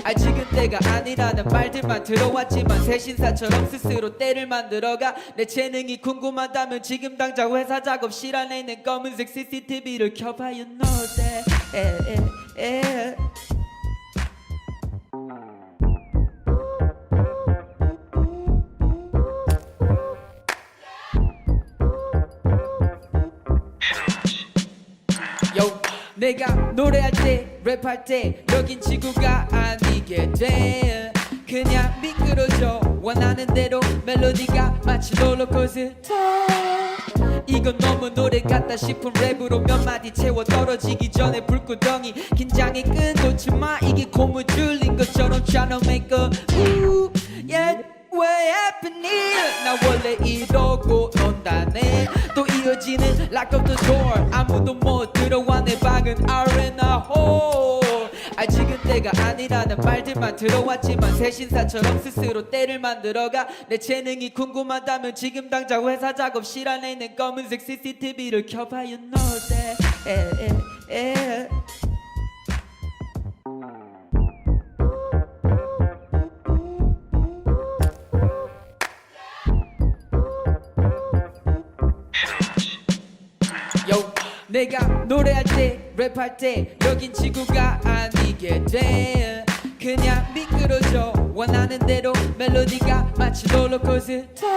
아직은 때가 아니라는 말들만 들어왔지만 새신사처럼 스스로 때를 만들어가. 내 재능이 궁금하다면 지금 당장 회사 작업실 안에 있는 검은색 CCTV를 켜봐. You know that. Yo, 내가 노래할 때 랩할 때 여긴 지구가 아니게 돼. 그냥 미끄러져 원하는 대로 멜로디가 마치 롤러코스터. 이건 너무 노래 같다 싶은 랩으로 몇 마디 채워 떨어지기 전에 불구덩이. 긴장이 끈놓지마 이게 고무줄인 것처럼 tryna make a move. Yeah, 왜 happening? 나 원래 이러고 논다네. 또 이어지는 lock up the door. 아무도 못 들어와 내 방은 R&R hole. 아직은 때가 아니라는 말들만 들어왔지만 새신사처럼 스스로 때를 만들어가. 내 재능이 궁금하다면 지금 당장 회사 작업실 안에 있는 검은색 CCTV를 켜봐. You know that. Yo, 내가 노래할 때 랩할 때 여긴 지구가 아니게 돼. 그냥 미끄러져 원하는 대로 멜로디가 마치 롤러코스터.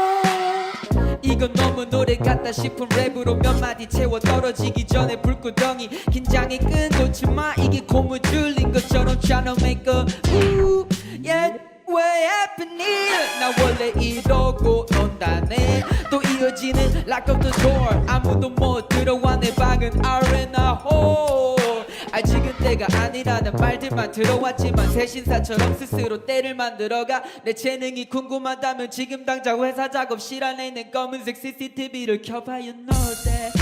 이건 너무 노래 같다 싶은 랩으로 몇 마디 채워 떨어지기 전에 불구덩이. 긴장이 끈놓지마 이게 고무줄인 것처럼 tryna make a move. Yeah, 왜 happening? 나 원래 이러고 논다네. 또 이어지는 lock up the door. 아무도 못 들어와 내 방은 R&R hole. 아직은 때가 아니 아니라는 말들만 들어왔지만 새신사처럼 스스로 때를 만들어가. 내 재능이 궁금하다면 지금 당장 회사 작업실 안에 있는 검은색 CCTV를 켜봐. You know that.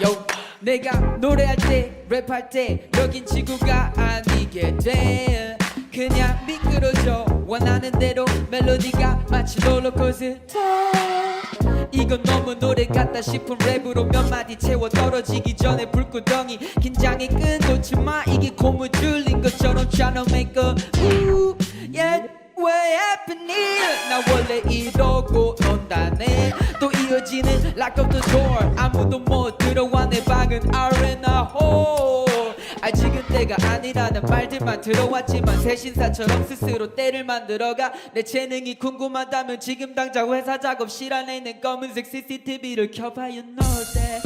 Yo, 내가 노래할 때 랩할 때 여긴 지구가 아니게 돼. 그냥 미끄러져 원하는 대로 멜로디가 마치 롤러코스터. 이건 너무 노래 같다 싶은 랩으로 몇 마디 채워 떨어지기 전에 불구덩이 긴장이 끝놓지 마. 이게 고무줄인 것처럼 tryna make a move. Yeah, what happening? 나 원래 이러고 논다네. 또 이어지는 lock up the door. 아무도 못 들어와 내 방은 R&A hole. 아직은 때가 아니라는 말들만 들어왔지만 새신사처럼 스스로 때를 만들어가. 내 재능이 궁금하다면 지금 당장 회사 작업실 안에 있는 검은색 CCTV를 켜봐. You know that.